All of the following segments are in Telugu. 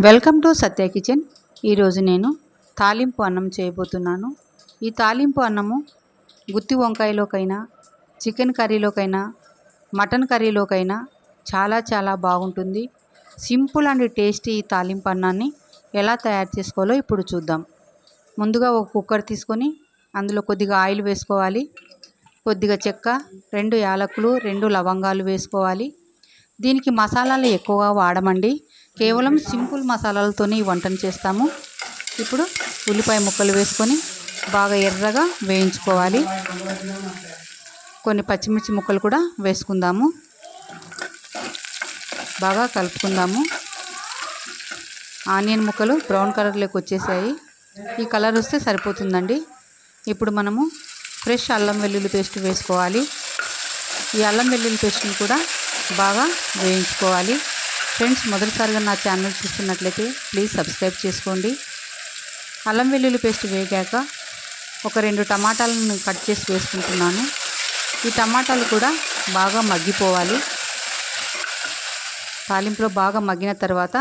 Welcome to Satya kitchen. ఈరోజు నేను తాలింపు అన్నం చేయబోతున్నాను. ఈ తాలింపు అన్నము గుత్తి వంకాయలోకైనా, చికెన్ కర్రీలోకైనా, మటన్ కర్రీలోకైనా చాలా బాగుంటుంది. సింపుల్ అండ్ టేస్టీ ఈ తాలింపు అన్నాన్ని ఎలా తయారు చేసుకోవాలో ఇప్పుడు చూద్దాం. ముందుగా ఒక కుక్కర్ తీసుకొని అందులో కొద్దిగా ఆయిల్ వేసుకోవాలి. కొద్దిగా చెక్క, 2 యాలకులు, 2 లవంగాలు వేసుకోవాలి. దీనికి మసాలాలు ఎక్కువగా వాడమండి, కేవలం సింపుల్ మసాలాలతోనే ఈ వంటను చేస్తాము. ఇప్పుడు ఉల్లిపాయ ముక్కలు వేసుకొని బాగా ఎర్రగా వేయించుకోవాలి. కొన్ని పచ్చిమిర్చి ముక్కలు కూడా వేసుకుందాము. బాగా కలుపుకుందాము. ఆనియన్ ముక్కలు బ్రౌన్ కలర్లోకి వచ్చేసాయి. ఈ కలర్ వస్తే సరిపోతుందండి. ఇప్పుడు మనము ఫ్రెష్ అల్లం వెల్లుల్లి పేస్ట్ వేసుకోవాలి. ఈ అల్లం వెల్లుల్లి పేస్ట్ని కూడా బాగా వేయించుకోవాలి. ఫ్రెండ్స్, మొదటిసారిగా నా ఛానల్ చూస్తున్నట్లయితే ప్లీజ్ సబ్స్క్రైబ్ చేసుకోండి. అల్లం వెల్లుల్లి పేస్ట్ వేగాక ఒక 2 టమాటాలను కట్ చేసి వేసుకుంటున్నాను. ఈ టమాటాలు కూడా బాగా మగ్గిపోవాలి. తాలింపులో బాగా మగ్గిన తర్వాత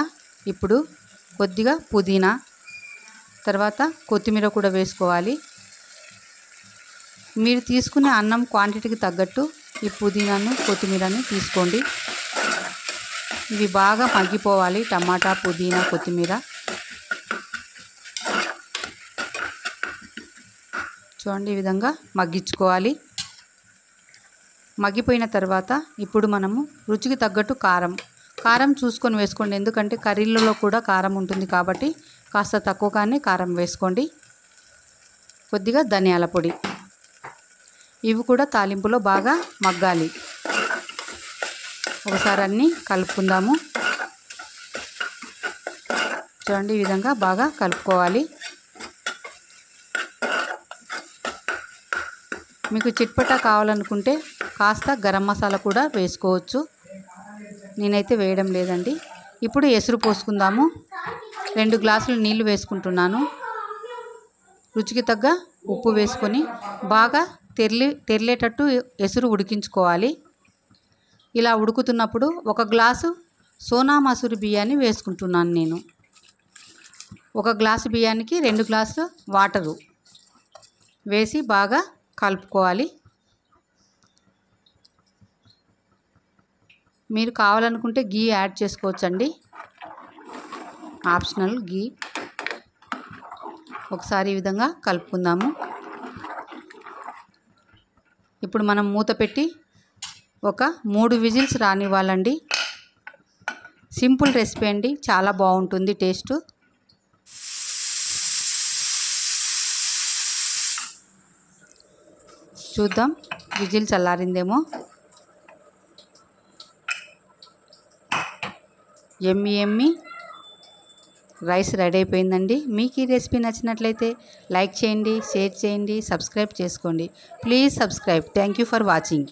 ఇప్పుడు కొద్దిగా పుదీనా, తర్వాత కొత్తిమీర కూడా వేసుకోవాలి. మీరు తీసుకునే అన్నం క్వాంటిటీకి తగ్గట్టు ఈ పుదీనాను, కొత్తిమీరని తీసుకోండి. ఇవి బాగా మగ్గిపోవాలి. టమాటా, పుదీనా, కొత్తిమీర చూడండి, ఈ విధంగా మగ్గించుకోవాలి. మగ్గిపోయిన తర్వాత ఇప్పుడు మనము రుచికి తగ్గట్టు కారం చూసుకొని వేసుకోండి. ఎందుకంటే కర్రీలలో కూడా కారం ఉంటుంది కాబట్టి కాస్త తక్కువగానే కారం వేసుకోండి. కొద్దిగా ధనియాల పొడి, ఇవి కూడా తాలింపులో బాగా మగ్గాలి. ఒకసారి అన్నీ కలుపుకుందాము. చూడండి, ఈ విధంగా బాగా కలుపుకోవాలి. మీకు చిట్పటా కావాలనుకుంటే కాస్త గరం మసాలా కూడా వేసుకోవచ్చు. నేనైతే వేయడం లేదండి. ఇప్పుడు ఎసురు పోసుకుందాము. 2 గ్లాసులు నీళ్లు వేసుకుంటున్నాను. రుచికి తగ్గ ఉప్పు వేసుకొని బాగా తెరిలేటట్టు ఎసురు ఉడికించుకోవాలి. ఇలా ఉడుకుతున్నప్పుడు 1 గ్లాసు సోనా మసూరి బియ్యాన్ని వేసుకుంటున్నాను నేను. 1 గ్లాసు బియ్యానికి 2 గ్లాసులు వాటరు వేసి బాగా కలుపుకోవాలి. మీరు కావాలనుకుంటే గీ యాడ్ చేసుకోవచ్చండి, ఆప్షనల్ గీ. ఒకసారి ఈ విధంగా కలుపుకుందాము. ఇప్పుడు మనం మూత పెట్టి ఒక 3 విజిల్స్ రానివ్వాలండి. సింపుల్ రెసిపీ అండి, చాలా బాగుంటుంది టేస్ట్. చూద్దాం విజిల్ చల్లారిందేమో. ఎమ్మి రైస్ రెడీ అయిపోయిందండి. మీకు ఈ రెసిపీ నచ్చినట్లయితే లైక్ చేయండి, షేర్ చేయండి, సబ్స్క్రైబ్ చేసుకోండి. Please subscribe. Thank you for watching.